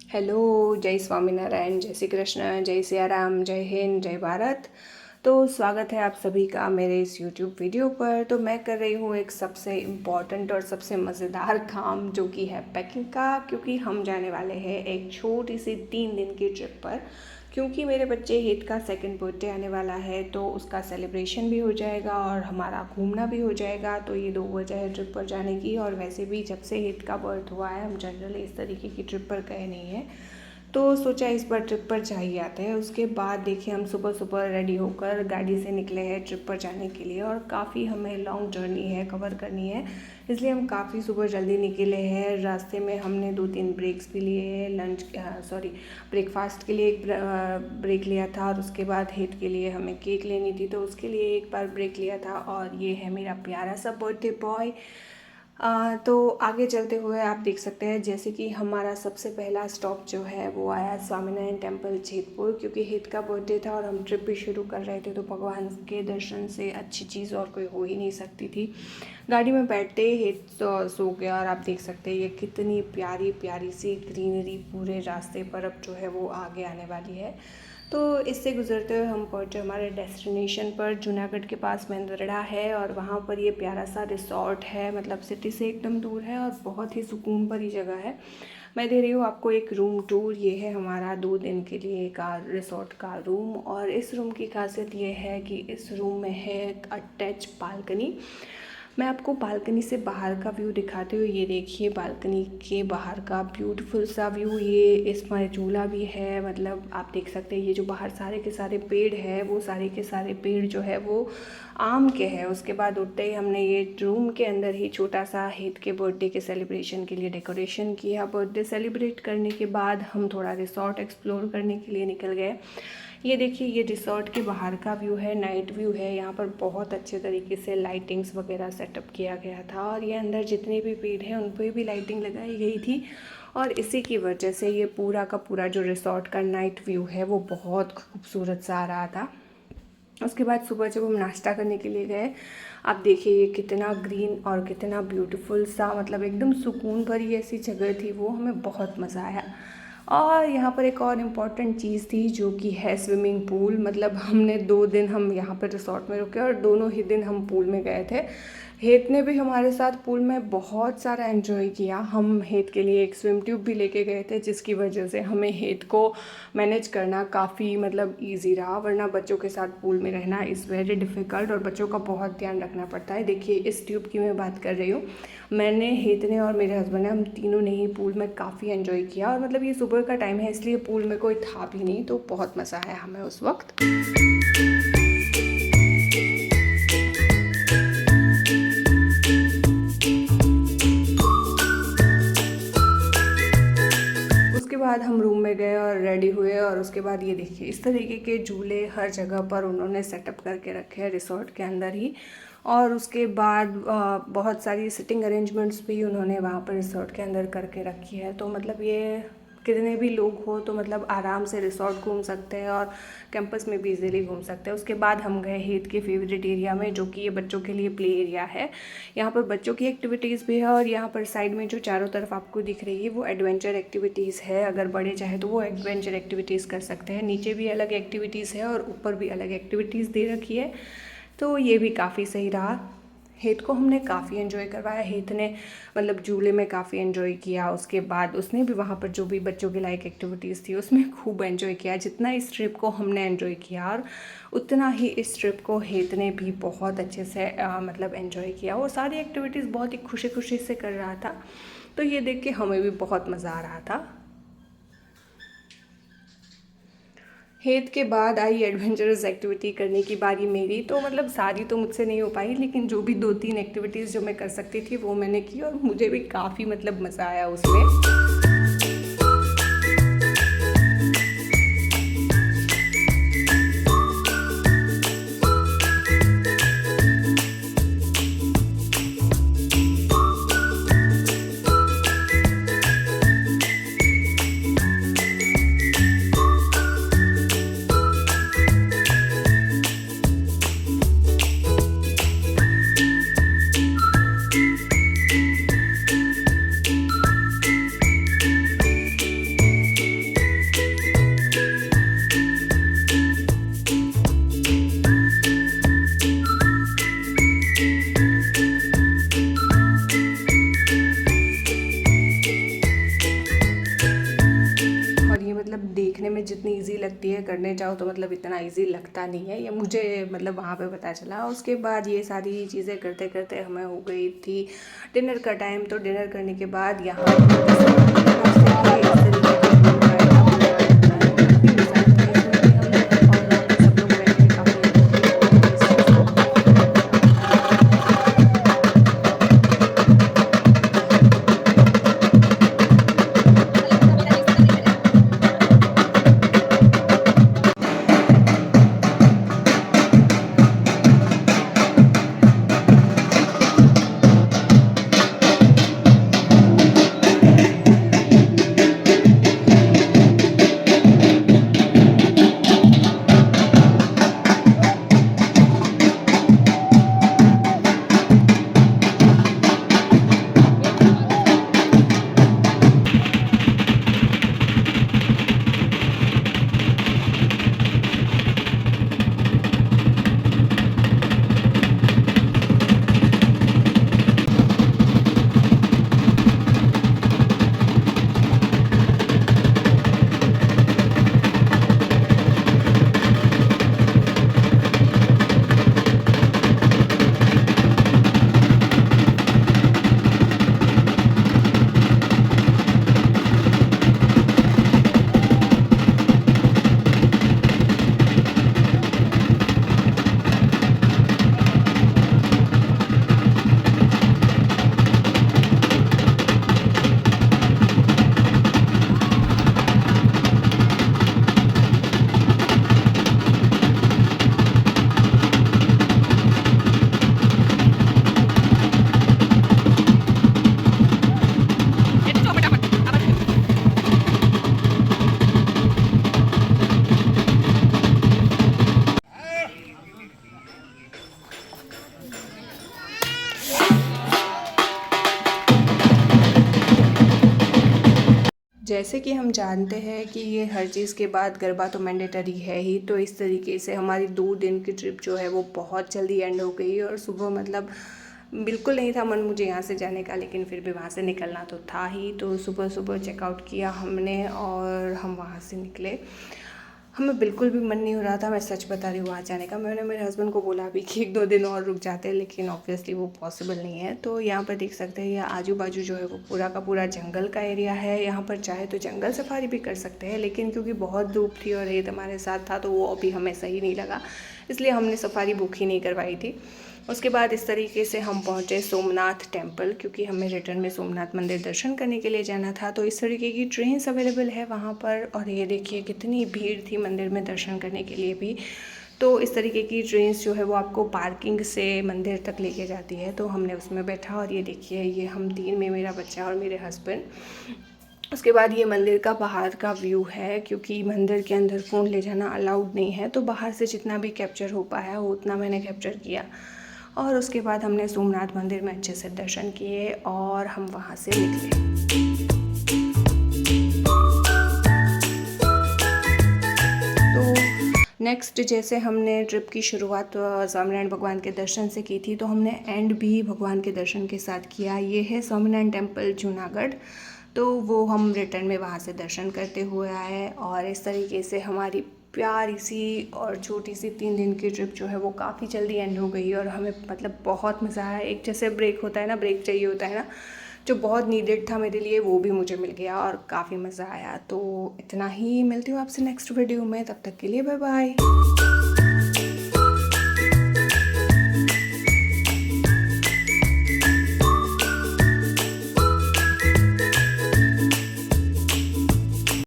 Hello, जय स्वामीनारायण, जय श्री कृष्ण, जय सिया राम, जय हिंद, जय भारत। तो स्वागत है आप सभी का मेरे इस यूट्यूब वीडियो पर। तो मैं कर रही हूँ एक सबसे इम्पॉर्टेंट और सबसे मज़ेदार काम, जो कि है पैकिंग का, क्योंकि हम जाने वाले हैं एक छोटी सी 3 दिन की ट्रिप पर। क्योंकि मेरे बच्चे हित का सेकंड बर्थडे आने वाला है, तो उसका सेलिब्रेशन भी हो जाएगा और हमारा घूमना भी हो जाएगा। तो ये 2 वजह है ट्रिप पर जाने की। और वैसे भी जब से हित का बर्थ हुआ है, हम जनरली इस तरीके की ट्रिप पर गए नहीं हैं, तो सोचा इस बार ट्रिप पर जा ही आते हैं। उसके बाद देखिए, हम सुबह सुबह रेडी होकर गाड़ी से निकले हैं ट्रिप पर जाने के लिए। और काफ़ी हमें लॉन्ग जर्नी है, कवर करनी है, इसलिए हम काफ़ी सुबह जल्दी निकले हैं। रास्ते में हमने 2-3 ब्रेक्स भी लिए हैं। ब्रेकफास्ट के लिए एक ब्रेक लिया था, और उसके बाद हित के लिए हमें केक लेनी थी, तो उसके लिए एक बार ब्रेक लिया था। और ये है मेरा प्यारा सा बर्थडे बॉय। तो आगे चलते हुए आप देख सकते हैं, जैसे कि हमारा सबसे पहला स्टॉप जो है वो आया स्वामीनारायण टेम्पल जेतपुर, क्योंकि हित का बर्थडे था और हम ट्रिप भी शुरू कर रहे थे, तो भगवान के दर्शन से अच्छी चीज़ और कोई हो ही नहीं सकती थी। गाड़ी में बैठते ही हित तो सो गया, और आप देख सकते हैं ये कितनी प्यारी प्यारी सी ग्रीनरी पूरे रास्ते पर अब जो है वो आगे आने वाली है। तो इससे गुजरते हुए हम पहुँचे हमारे डेस्टिनेशन पर। जूनागढ़ के पास मेंदरड़ा है, और वहाँ पर ये प्यारा सा रिसॉर्ट है, मतलब सिटी से एकदम दूर है और बहुत ही सुकून भरी जगह है। मैं दे रही हूँ आपको एक रूम टूर। ये है हमारा 2 दिन के लिए का रिसॉर्ट का रूम। और इस रूम की खासियत ये है कि इस रूम में है एक अटैच बालकनी। मैं आपको बालकनी से बाहर का व्यू दिखाती हूँ। ये देखिए बालकनी के बाहर का ब्यूटीफुल सा व्यू। ये इसमें झूला भी है, मतलब आप देख सकते हैं ये जो बाहर सारे के सारे पेड़ है, वो सारे के सारे पेड़ जो है वो आम के हैं। उसके बाद उठते ही हमने ये रूम के अंदर ही छोटा सा हित के बर्थडे के सेलिब्रेशन के लिए डेकोरेशन किया। बर्थडे सेलिब्रेट करने के बाद हम थोड़ा रिसॉर्ट एक्सप्लोर करने के लिए निकल गए। ये देखिए, ये रिसॉर्ट के बाहर का व्यू है, नाइट व्यू है। यहाँ पर बहुत अच्छे तरीके से लाइटिंग्स वगैरह सेटअप किया गया था, और ये अंदर जितने भी पेड़ हैं उन पर भी लाइटिंग लगाई गई थी। और इसी की वजह से ये पूरा का पूरा जो रिसॉर्ट का नाइट व्यू है वो बहुत खूबसूरत सा आ रहा था। उसके बाद सुबह जब हम नाश्ता करने के लिए गए, आप देखिए ये कितना ग्रीन और कितना ब्यूटीफुल सा, मतलब एकदम सुकून भरी ऐसी जगह थी वो। हमें बहुत मज़ा आया। और यहाँ पर एक और इम्पॉर्टेंट चीज़ थी, जो कि है स्विमिंग पूल। मतलब हमने 2 दिन हम यहाँ पर रिसॉर्ट में रुके, और दोनों ही दिन हम पूल में गए थे। हेत ने भी हमारे साथ पूल में बहुत सारा एंजॉय किया। हम हेत के लिए एक स्विम ट्यूब भी लेके गए थे, जिसकी वजह से हमें हेत को मैनेज करना काफ़ी मतलब ईजी रहा, वरना बच्चों के साथ पूल में रहना इज़ वेरी डिफ़िकल्ट, और बच्चों का बहुत ध्यान रखना पड़ता है। देखिए इस ट्यूब की मैं बात कर रही हूँ। मैंने, हेत ने और मेरे हस्बैंड ने, हम तीनों ने ही पूल में काफ़ी एंजॉय किया। और मतलब ये सुबह का टाइम है, इसलिए पूल में कोई था भी नहीं, तो बहुत मज़ा आया हमें उस वक्त। उसके बाद हम रूम में गए और रेडी हुए, और उसके बाद ये देखिए इस तरीके के झूले हर जगह पर उन्होंने सेटअप करके रखे हैं रिसॉर्ट के अंदर ही। और उसके बाद बहुत सारी सिटिंग अरेंजमेंट्स भी उन्होंने वहाँ पर रिसॉर्ट के अंदर करके रखी है। तो मतलब ये कितने भी लोग हो तो मतलब आराम से रिसॉर्ट घूम सकते हैं, और कैंपस में भी इजीली घूम सकते हैं। उसके बाद हम गए हित के फेवरेट एरिया में, जो कि ये बच्चों के लिए प्ले एरिया है। यहाँ पर बच्चों की एक्टिविटीज़ भी है, और यहाँ पर साइड में जो चारों तरफ आपको दिख रही है वो एडवेंचर एक्टिविटीज़ है। अगर बड़े चाहे तो वो एडवेंचर एक्टिविटीज़ कर सकते हैं। नीचे भी अलग एक्टिविटीज़ है और ऊपर भी अलग एक्टिविटीज़ दे रखी है, तो ये भी काफ़ी सही रहा। हेत को हमने काफ़ी एंजॉय करवाया। हेत ने मतलब झूले में काफ़ी एंजॉय किया। उसके बाद उसने भी वहाँ पर जो भी बच्चों के लायक एक्टिविटीज़ थी उसमें खूब एंजॉय किया। जितना इस ट्रिप को हमने एंजॉय किया, और उतना ही इस ट्रिप को हेत ने भी बहुत अच्छे से मतलब एंजॉय किया। वो सारी एक्टिविटीज़ बहुत ही खुशी खुशी से कर रहा था, तो ये देख के हमें भी बहुत मज़ा आ रहा था। हेत के बाद आई एडवेंचरस एक्टिविटी करने की बारी मेरी। तो मतलब सारी तो मुझसे नहीं हो पाई, लेकिन जो भी 2-3 एक्टिविटीज़ जो मैं कर सकती थी वो मैंने की, और मुझे भी काफ़ी मतलब मज़ा आया उसमें। देखने में जितनी इजी लगती है, करने जाओ तो मतलब इतना इजी लगता नहीं है, ये मुझे मतलब वहाँ पे पता चला। उसके बाद ये सारी चीज़ें करते करते हमें हो गई थी डिनर का टाइम। तो डिनर करने के बाद जैसे कि हम जानते हैं कि ये हर चीज़ के बाद गरबा तो मैंडेटरी है ही, तो इस तरीके से हमारी 2 दिन की ट्रिप जो है वो बहुत जल्दी एंड हो गई। और सुबह मतलब बिल्कुल नहीं था मन मुझे यहाँ से जाने का, लेकिन फिर भी वहाँ से निकलना तो था ही। तो सुबह सुबह चेकआउट किया हमने और हम वहाँ से निकले। हमें बिल्कुल भी मन नहीं हो रहा था, मैं सच बता रही हूँ, वहाँ जाने का। मैंने मेरे हस्बैंड को बोला भी कि 1-2 दिन और रुक जाते हैं, लेकिन ऑब्वियसली वो पॉसिबल नहीं है। तो यहाँ पर देख सकते हैं, ये आजू बाजू जो है वो पूरा का पूरा जंगल का एरिया है। यहाँ पर चाहे तो जंगल सफारी भी कर सकते हैं, लेकिन क्योंकि बहुत धूप थी और रेत हमारे साथ था तो वो अभी हमें सही नहीं लगा, इसलिए हमने सफारी बुक ही नहीं करवाई थी। उसके बाद इस तरीके से हम पहुँचे सोमनाथ टेम्पल, क्योंकि हमें रिटर्न में सोमनाथ मंदिर दर्शन करने के लिए जाना था। तो इस तरीके की ट्रेन्स अवेलेबल है वहाँ पर। और ये देखिए कितनी भीड़ थी मंदिर में दर्शन करने के लिए भी। तो इस तरीके की ट्रेन्स जो है वो आपको पार्किंग से मंदिर तक लेके जाती है। तो हमने उसमें बैठा और ये देखिए, ये हम 3 में, मेरा बच्चा और मेरे हस्बैंड। उसके बाद ये मंदिर का बाहर का व्यू है, क्योंकि मंदिर के अंदर फ़ोन ले जाना अलाउड नहीं है, तो बाहर से जितना भी कैप्चर हो पाया उतना मैंने कैप्चर किया। और उसके बाद हमने सोमनाथ मंदिर में अच्छे से दर्शन किए और हम वहाँ से निकले। तो नेक्स्ट, जैसे हमने ट्रिप की शुरुआत स्वामीनारायण भगवान के दर्शन से की थी, तो हमने एंड भी भगवान के दर्शन के साथ किया। ये है स्वामीनारायण टेम्पल जूनागढ़। तो वो हम रिटर्न में वहाँ से दर्शन करते हुए आए। और इस तरीके से हमारी प्यारी सी और छोटी सी 3 दिन की ट्रिप जो है वो काफ़ी जल्दी एंड हो गई। और हमें मतलब बहुत मज़ा आया। एक जैसे ब्रेक होता है ना, ब्रेक चाहिए होता है ना, जो बहुत नीडेड था मेरे लिए, वो भी मुझे मिल गया और काफ़ी मज़ा आया। तो इतना ही, मिलती हूँ आपसे नेक्स्ट वीडियो में, तब तक के लिए बाय बाय।